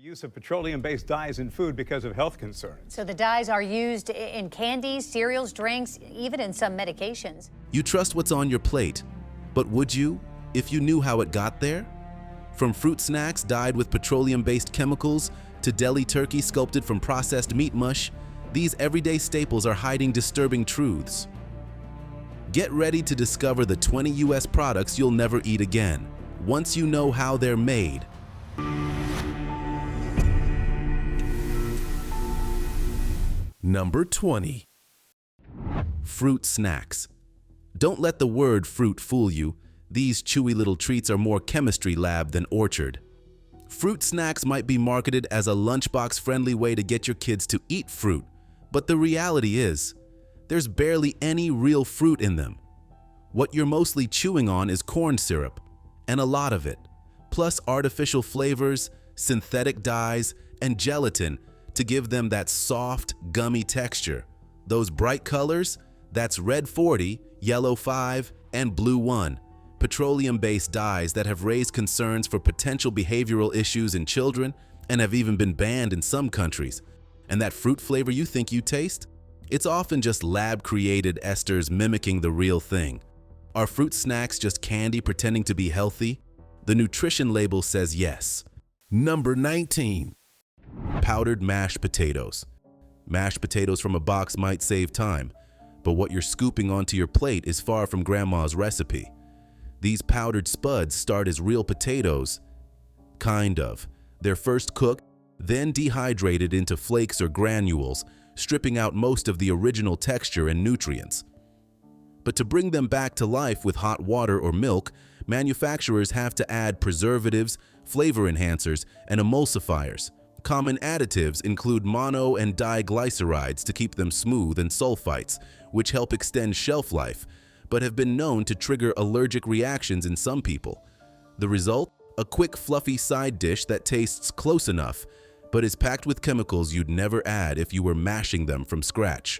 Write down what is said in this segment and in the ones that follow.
Use of petroleum-based dyes in food because of health concerns. So the dyes are used in candies, cereals, drinks, even in some medications. You trust what's on your plate, but would you if you knew how it got there? From fruit snacks dyed with petroleum-based chemicals to deli turkey sculpted from processed meat mush, these everyday staples are hiding disturbing truths. Get ready to discover the 20 U.S. products you'll never eat again, once you know how they're made. Number 20. Fruit snacks. Don't let the word fruit fool you. These chewy little treats are more chemistry lab than orchard. Fruit snacks might be marketed as a lunchbox-friendly way to get your kids to eat fruit, but the reality is, there's barely any real fruit in them. What you're mostly chewing on is corn syrup, and a lot of it, plus artificial flavors, synthetic dyes, and gelatin to give them that soft, gummy texture. Those bright colors, that's red 40, yellow 5, and blue 1, petroleum-based dyes that have raised concerns for potential behavioral issues in children and have even been banned in some countries. And that fruit flavor you think you taste? It's often just lab-created esters mimicking the real thing. Are fruit snacks just candy pretending to be healthy? The nutrition label says yes. Number 19. Powdered mashed potatoes. Mashed potatoes from a box might save time, but what you're scooping onto your plate is far from grandma's recipe. These powdered spuds start as real potatoes. Kind of. They're first cooked, then dehydrated into flakes or granules, stripping out most of the original texture and nutrients. But to bring them back to life with hot water or milk, manufacturers have to add preservatives, flavor enhancers, and emulsifiers. Common additives include mono and diglycerides to keep them smooth and sulfites, which help extend shelf life, but have been known to trigger allergic reactions in some people. The result? A quick, fluffy side dish that tastes close enough, but is packed with chemicals you'd never add if you were mashing them from scratch.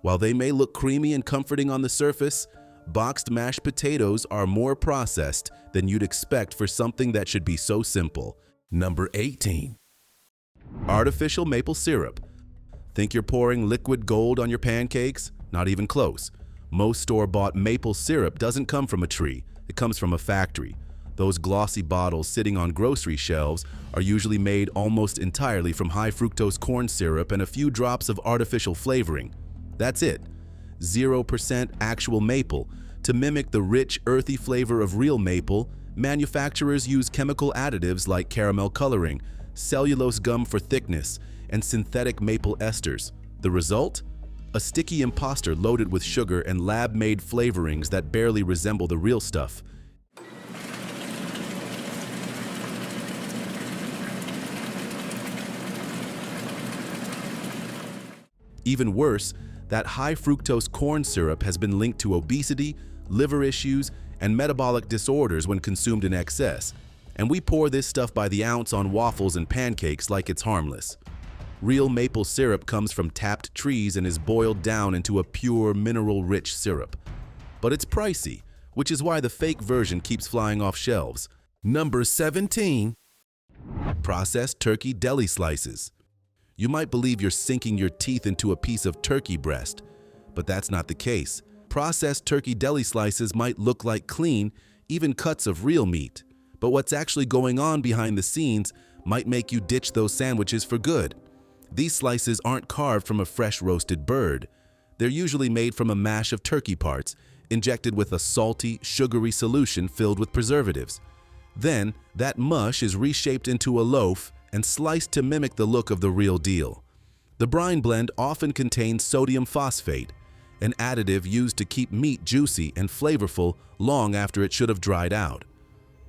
While they may look creamy and comforting on the surface, boxed mashed potatoes are more processed than you'd expect for something that should be so simple. Number 18. Artificial maple syrup. Think you're pouring liquid gold on your pancakes? Not even close. Most store-bought maple syrup doesn't come from a tree, it comes from a factory. Those glossy bottles sitting on grocery shelves are usually made almost entirely from high-fructose corn syrup and a few drops of artificial flavoring. That's it. 0% actual maple. To mimic the rich, earthy flavor of real maple, manufacturers use chemical additives like caramel coloring, cellulose gum for thickness, and synthetic maple esters. The result? A sticky imposter loaded with sugar and lab-made flavorings that barely resemble the real stuff. Even worse, that high-fructose corn syrup has been linked to obesity, liver issues, and metabolic disorders when consumed in excess. And we pour this stuff by the ounce on waffles and pancakes like it's harmless. Real maple syrup comes from tapped trees and is boiled down into a pure, mineral-rich syrup. But it's pricey, which is why the fake version keeps flying off shelves. Number 17. Processed turkey deli slices. You might believe you're sinking your teeth into a piece of turkey breast, but that's not the case. Processed turkey deli slices might look like clean, even cuts of real meat. But what's actually going on behind the scenes might make you ditch those sandwiches for good. These slices aren't carved from a fresh roasted bird. They're usually made from a mash of turkey parts, injected with a salty, sugary solution filled with preservatives. Then, that mush is reshaped into a loaf and sliced to mimic the look of the real deal. The brine blend often contains sodium phosphate, an additive used to keep meat juicy and flavorful long after it should have dried out.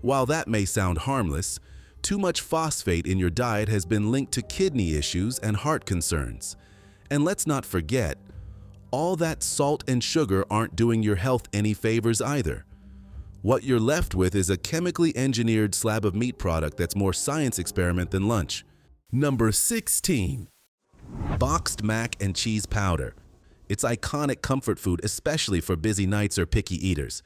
While that may sound harmless, too much phosphate in your diet has been linked to kidney issues and heart concerns. And let's not forget, all that salt and sugar aren't doing your health any favors either. What you're left with is a chemically engineered slab of meat product that's more science experiment than lunch. Number 16. Boxed mac and cheese powder. It's iconic comfort food, especially for busy nights or picky eaters.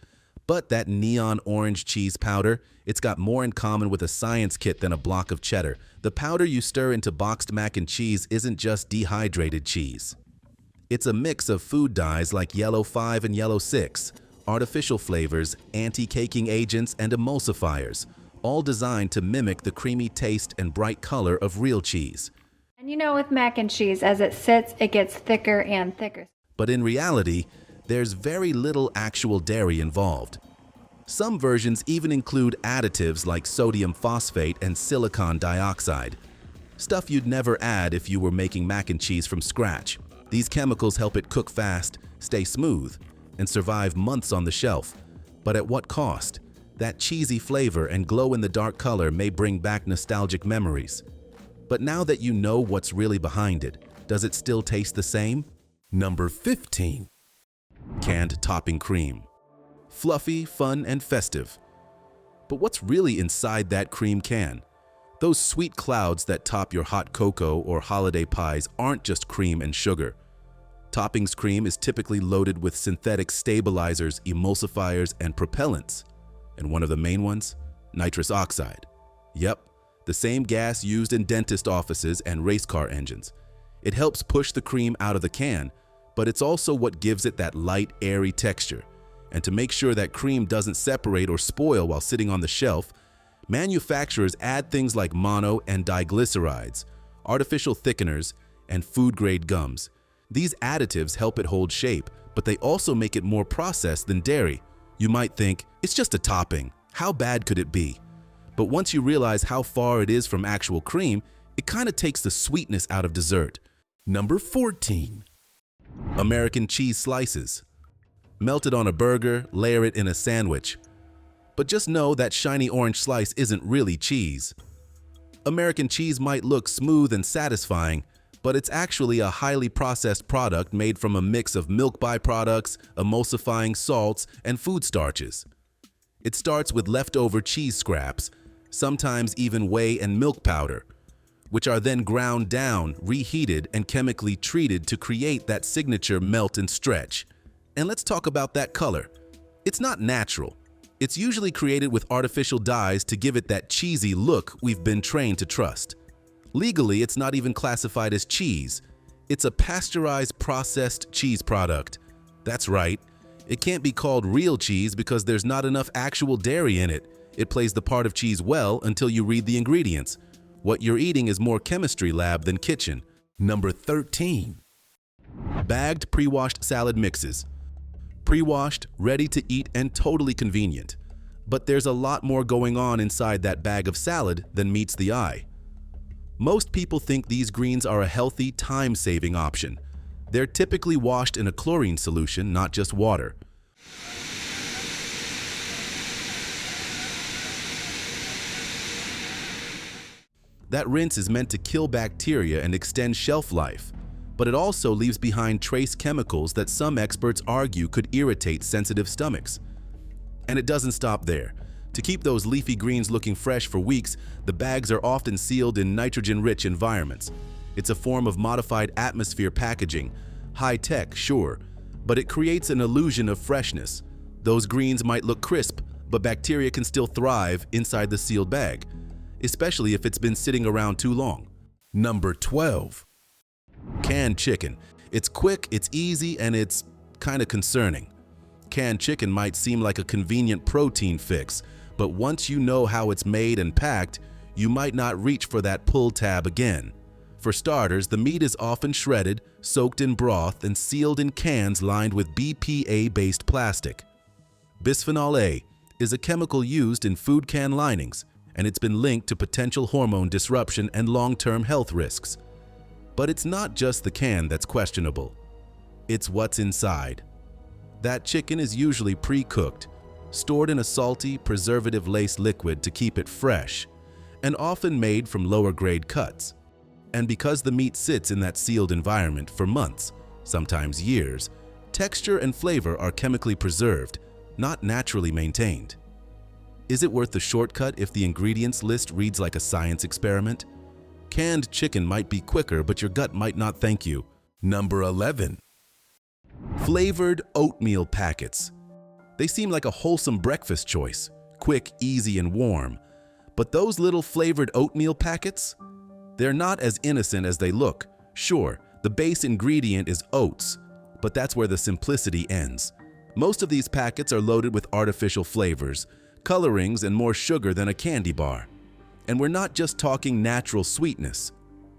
But that neon orange cheese powder, it's got more in common with a science kit than a block of cheddar. The powder you stir into boxed mac and cheese isn't just dehydrated cheese. It's a mix of food dyes like yellow 5 and yellow 6, artificial flavors, anti-caking agents, and emulsifiers, all designed to mimic the creamy taste and bright color of real cheese. And you know, with mac and cheese, as it sits, it gets thicker and thicker. But in reality, there's very little actual dairy involved. Some versions even include additives like sodium phosphate and silicon dioxide, stuff you'd never add if you were making mac and cheese from scratch. These chemicals help it cook fast, stay smooth, and survive months on the shelf. But at what cost? That cheesy flavor and glow-in-the-dark color may bring back nostalgic memories. But now that you know what's really behind it, does it still taste the same? Number 15. Canned topping cream. Fluffy, fun, and festive. But what's really inside that cream can? Those sweet clouds that top your hot cocoa or holiday pies aren't just cream and sugar. Toppings cream is typically loaded with synthetic stabilizers, emulsifiers, and propellants. And one of the main ones? Nitrous oxide. Yep, the same gas used in dentist offices and race car engines. It helps push the cream out of the can, but it's also what gives it that light, airy texture. And to make sure that cream doesn't separate or spoil while sitting on the shelf, manufacturers add things like mono and diglycerides, artificial thickeners, and food-grade gums. These additives help it hold shape, but they also make it more processed than dairy. You might think, it's just a topping. How bad could it be? But once you realize how far it is from actual cream, it kind of takes the sweetness out of dessert. Number 14. American cheese slices. Melt it on a burger, layer it in a sandwich. But just know that shiny orange slice isn't really cheese. American cheese might look smooth and satisfying, but it's actually a highly processed product made from a mix of milk byproducts, emulsifying salts, and food starches. It starts with leftover cheese scraps, sometimes even whey and milk powder, which are then ground down, reheated, and chemically treated to create that signature melt and stretch. And let's talk about that color. It's not natural. It's usually created with artificial dyes to give it that cheesy look we've been trained to trust. Legally, it's not even classified as cheese. It's a pasteurized processed cheese product. That's right. It can't be called real cheese because there's not enough actual dairy in it. It plays the part of cheese well until you read the ingredients. What you're eating is more chemistry lab than kitchen. Number 13. Bagged pre-washed salad mixes. Pre-washed, ready to eat, and totally convenient. But there's a lot more going on inside that bag of salad than meets the eye. Most people think these greens are a healthy, time-saving option. They're typically washed in a chlorine solution, not just water. That rinse is meant to kill bacteria and extend shelf life, but it also leaves behind trace chemicals that some experts argue could irritate sensitive stomachs. And it doesn't stop there. To keep those leafy greens looking fresh for weeks, the bags are often sealed in nitrogen-rich environments. It's a form of modified atmosphere packaging, high-tech, sure, but it creates an illusion of freshness. Those greens might look crisp, but bacteria can still thrive inside the sealed bag, especially if it's been sitting around too long. Number 12. Canned chicken. It's quick, it's easy, and it's kind of concerning. Canned chicken might seem like a convenient protein fix, but once you know how it's made and packed, you might not reach for that pull tab again. For starters, the meat is often shredded, soaked in broth, and sealed in cans lined with BPA-based plastic. Bisphenol A is a chemical used in food can linings, and it's been linked to potential hormone disruption and long-term health risks. But it's not just the can that's questionable. It's what's inside. That chicken is usually pre-cooked, stored in a salty, preservative-laced liquid to keep it fresh, and often made from lower-grade cuts. And because the meat sits in that sealed environment for months, sometimes years, texture and flavor are chemically preserved, not naturally maintained. Is it worth the shortcut if the ingredients list reads like a science experiment? Canned chicken might be quicker, but your gut might not thank you. Number 11. Flavored oatmeal packets. They seem like a wholesome breakfast choice, quick, easy, and warm. But those little flavored oatmeal packets? They're not as innocent as they look. Sure, the base ingredient is oats, but that's where the simplicity ends. Most of these packets are loaded with artificial flavors, colorings, and more sugar than a candy bar. And we're not just talking natural sweetness.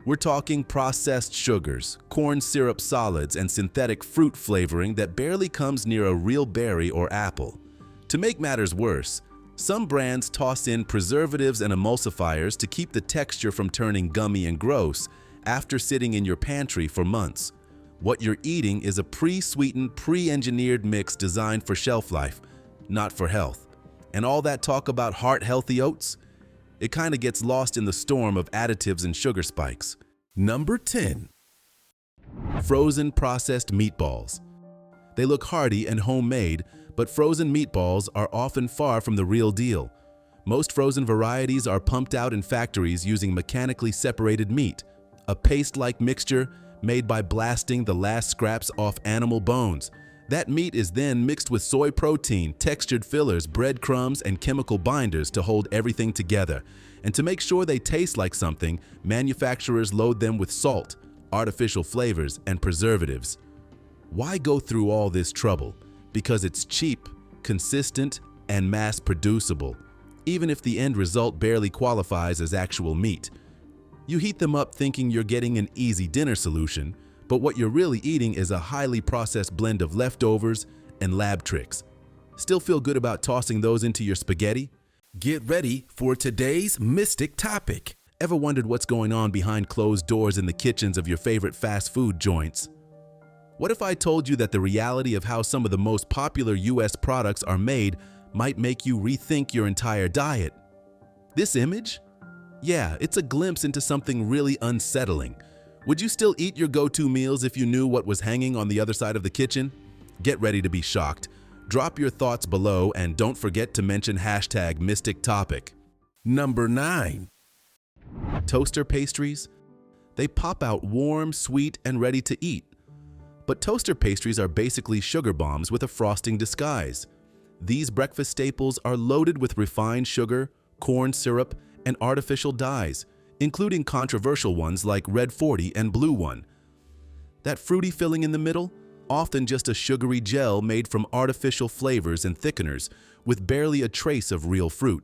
We're talking processed sugars, corn syrup solids, and synthetic fruit flavoring that barely comes near a real berry or apple. To make matters worse, some brands toss in preservatives and emulsifiers to keep the texture from turning gummy and gross after sitting in your pantry for months. What you're eating is a pre-sweetened, pre-engineered mix designed for shelf life, not for health. And all that talk about heart-healthy oats? It kind of gets lost in the storm of additives and sugar spikes. Number 10. Frozen processed meatballs. They look hearty and homemade, but frozen meatballs are often far from the real deal. Most frozen varieties are pumped out in factories using mechanically separated meat, a paste-like mixture made by blasting the last scraps off animal bones. That meat is then mixed with soy protein, textured fillers, breadcrumbs, and chemical binders to hold everything together. And to make sure they taste like something, manufacturers load them with salt, artificial flavors, and preservatives. Why go through all this trouble? Because it's cheap, consistent, and mass-producible, even if the end result barely qualifies as actual meat. You heat them up thinking you're getting an easy dinner solution, but what you're really eating is a highly processed blend of leftovers and lab tricks. Still feel good about tossing those into your spaghetti? Get ready for today's mystic topic. Ever wondered what's going on behind closed doors in the kitchens of your favorite fast food joints? What if I told you that the reality of how some of the most popular US products are made might make you rethink your entire diet? This image? Yeah, it's a glimpse into something really unsettling. Would you still eat your go-to meals if you knew what was hanging on the other side of the kitchen? Get ready to be shocked. Drop your thoughts below and don't forget to mention #MysticTopic. Number 9. Toaster pastries. They pop out warm, sweet, and ready to eat. But toaster pastries are basically sugar bombs with a frosting disguise. These breakfast staples are loaded with refined sugar, corn syrup, and artificial dyes, including controversial ones like Red 40 and Blue 1. That fruity filling in the middle? Often just a sugary gel made from artificial flavors and thickeners with barely a trace of real fruit.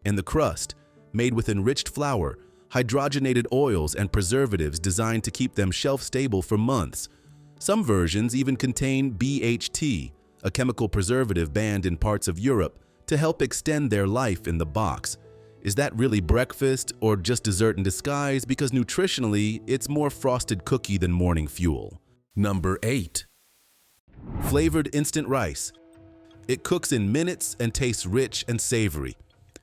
And the crust, made with enriched flour, hydrogenated oils, and preservatives designed to keep them shelf-stable for months. Some versions even contain BHT, a chemical preservative banned in parts of Europe, to help extend their life in the box. Is that really breakfast or just dessert in disguise? Because nutritionally, it's more frosted cookie than morning fuel. Number 8. Flavored instant rice. It cooks in minutes and tastes rich and savory.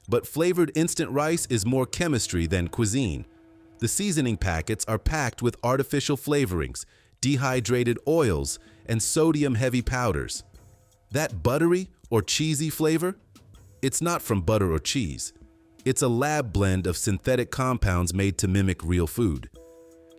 But flavored instant rice is more chemistry than cuisine. The seasoning packets are packed with artificial flavorings, dehydrated oils, and sodium-heavy powders. That buttery or cheesy flavor? It's not from butter or cheese. It's a lab blend of synthetic compounds made to mimic real food.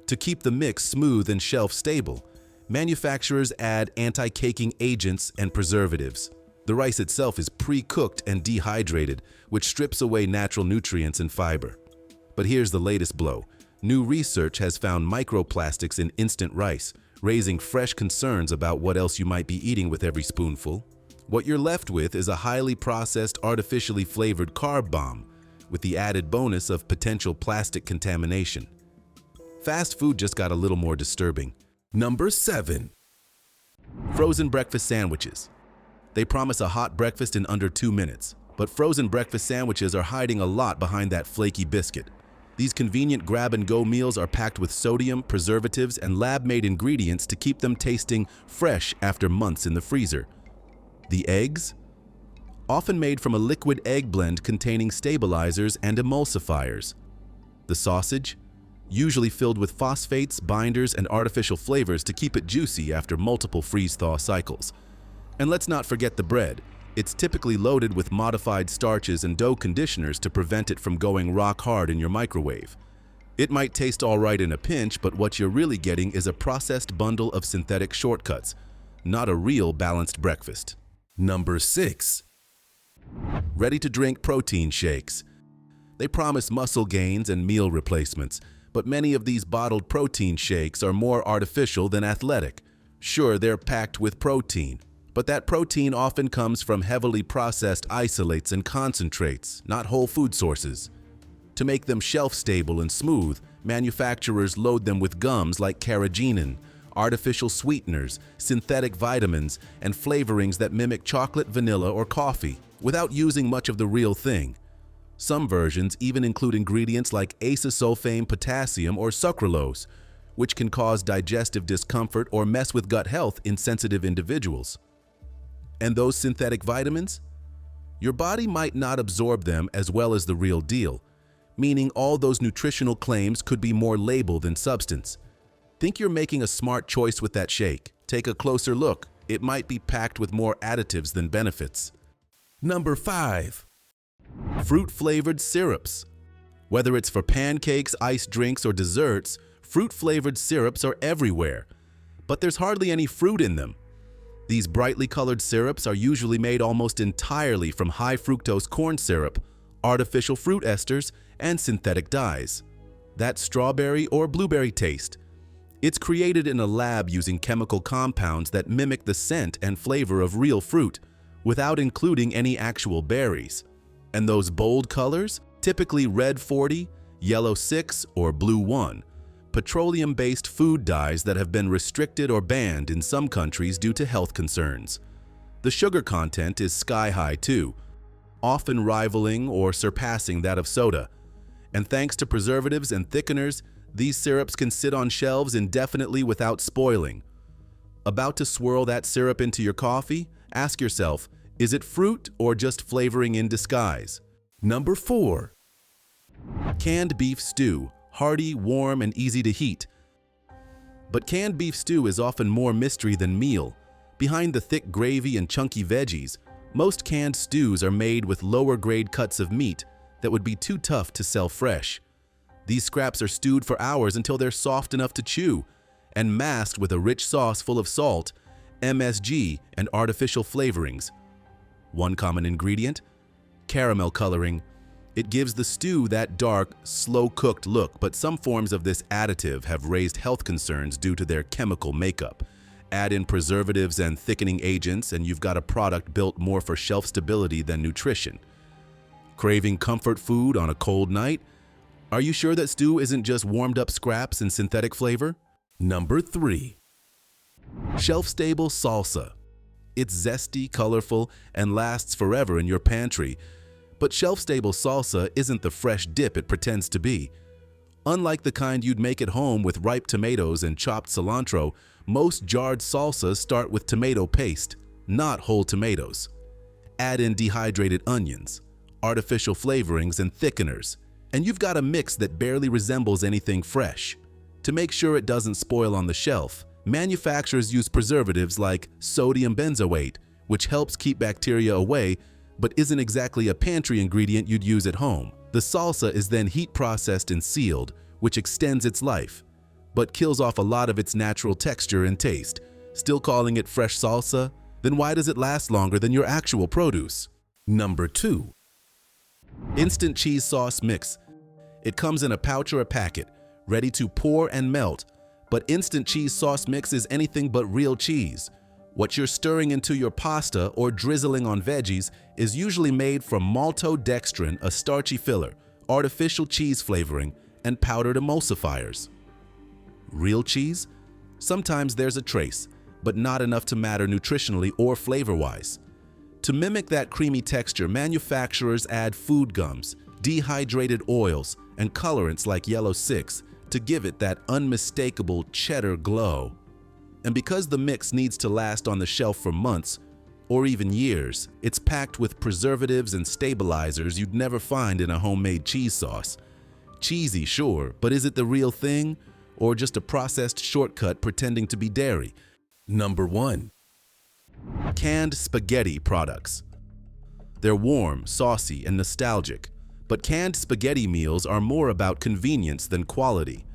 To keep the mix smooth and shelf-stable, manufacturers add anti-caking agents and preservatives. The rice itself is pre-cooked and dehydrated, which strips away natural nutrients and fiber. But here's the latest blow. New research has found microplastics in instant rice, raising fresh concerns about what else you might be eating with every spoonful. What you're left with is a highly processed, artificially flavored carb bomb, with the added bonus of potential plastic contamination. Fast food just got a little more disturbing. Number 7. Frozen breakfast sandwiches. They promise a hot breakfast in under 2 minutes, but frozen breakfast sandwiches are hiding a lot behind that flaky biscuit. These convenient grab-and-go meals are packed with sodium, preservatives, and lab-made ingredients to keep them tasting fresh after months in the freezer. The eggs? Often made from a liquid egg blend containing stabilizers and emulsifiers. The sausage? Usually filled with phosphates, binders, and artificial flavors to keep it juicy after multiple freeze-thaw cycles. And let's not forget the bread. It's typically loaded with modified starches and dough conditioners to prevent it from going rock hard in your microwave. It might taste all right in a pinch, but what you're really getting is a processed bundle of synthetic shortcuts, not a real balanced breakfast. Number 6. Ready-to-drink protein shakes. They promise muscle gains and meal replacements, but many of these bottled protein shakes are more artificial than athletic. Sure, they're packed with protein, but that protein often comes from heavily processed isolates and concentrates, not whole food sources. To make them shelf-stable and smooth, manufacturers load them with gums like carrageenan, artificial sweeteners, synthetic vitamins, and flavorings that mimic chocolate, vanilla, or coffee, without using much of the real thing. Some versions even include ingredients like acesulfame potassium or sucralose, which can cause digestive discomfort or mess with gut health in sensitive individuals. And those synthetic vitamins? Your body might not absorb them as well as the real deal, meaning all those nutritional claims could be more label than substance. Think you're making a smart choice with that shake? Take a closer look. It might be packed with more additives than benefits. Number 5. Fruit-flavored syrups. Whether it's for pancakes, iced drinks, or desserts, fruit-flavored syrups are everywhere. But there's hardly any fruit in them. These brightly colored syrups are usually made almost entirely from high-fructose corn syrup, artificial fruit esters, and synthetic dyes. That strawberry or blueberry taste. It's created in a lab using chemical compounds that mimic the scent and flavor of real fruit, without including any actual berries. And those bold colors? Typically red 40, yellow 6, or blue 1. Petroleum-based food dyes that have been restricted or banned in some countries due to health concerns. The sugar content is sky-high too, often rivaling or surpassing that of soda. And thanks to preservatives and thickeners, these syrups can sit on shelves indefinitely without spoiling. About to swirl that syrup into your coffee? Ask yourself, is it fruit or just flavoring in disguise? Number 4. Canned beef stew. Hearty, warm, and easy to heat. But canned beef stew is often more mystery than meal. Behind the thick gravy and chunky veggies, most canned stews are made with lower-grade cuts of meat that would be too tough to sell fresh. These scraps are stewed for hours until they're soft enough to chew, and masked with a rich sauce full of salt, MSG, and artificial flavorings. One common ingredient? Caramel coloring. It gives the stew that dark, slow-cooked look, but some forms of this additive have raised health concerns due to their chemical makeup. Add in preservatives and thickening agents, and you've got a product built more for shelf stability than nutrition. Craving comfort food on a cold night? Are you sure that stew isn't just warmed-up scraps and synthetic flavor? Number 3. Shelf-stable salsa. It's zesty, colorful, and lasts forever in your pantry. But shelf-stable salsa isn't the fresh dip it pretends to be. Unlike the kind you'd make at home with ripe tomatoes and chopped cilantro, most jarred salsas start with tomato paste, not whole tomatoes. Add in dehydrated onions, artificial flavorings, and thickeners, and you've got a mix that barely resembles anything fresh. To make sure it doesn't spoil on the shelf, manufacturers use preservatives like sodium benzoate, which helps keep bacteria away, but isn't exactly a pantry ingredient you'd use at home. The salsa is then heat processed and sealed, which extends its life, but kills off a lot of its natural texture and taste. Still calling it fresh salsa? Then why does it last longer than your actual produce? Number 2. Instant cheese sauce mix. It comes in a pouch or a packet, ready to pour and melt, but instant cheese sauce mix is anything but real cheese. What you're stirring into your pasta or drizzling on veggies is usually made from maltodextrin, a starchy filler, artificial cheese flavoring, and powdered emulsifiers. Real cheese? Sometimes there's a trace, but not enough to matter nutritionally or flavor-wise. To mimic that creamy texture, manufacturers add food gums, dehydrated oils, and colorants like yellow 6 to give it that unmistakable cheddar glow. And because the mix needs to last on the shelf for months, or even years, it's packed with preservatives and stabilizers you'd never find in a homemade cheese sauce. Cheesy, sure, but is it the real thing, or just a processed shortcut pretending to be dairy? Number 1. Canned spaghetti products. They're warm, saucy, and nostalgic, but canned spaghetti meals are more about convenience than quality.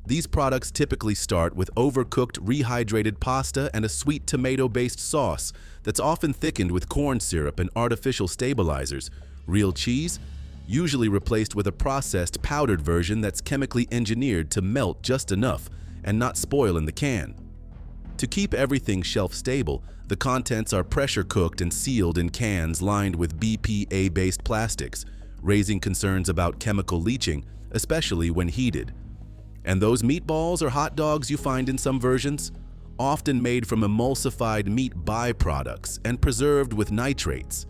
These products typically start with overcooked rehydrated pasta and a sweet tomato-based sauce that's often thickened with corn syrup and artificial stabilizers. Real cheese, usually replaced with a processed powdered version that's chemically engineered to melt just enough and not spoil in the can. To keep everything shelf-stable, the contents are pressure-cooked and sealed in cans lined with BPA-based plastics, raising concerns about chemical leaching, especially when heated. And those meatballs or hot dogs you find in some versions, often made from emulsified meat byproducts and preserved with nitrates.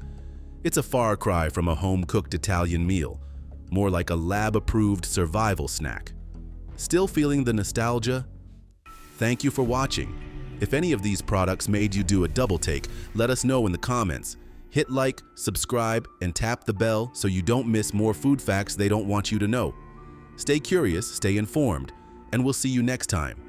It's a far cry from a home-cooked Italian meal, more like a lab-approved survival snack. Still feeling the nostalgia? Thank you for watching. If any of these products made you do a double take, let us know in the comments. Hit like, subscribe, and tap the bell so you don't miss more food facts they don't want you to know. Stay curious, stay informed, and we'll see you next time.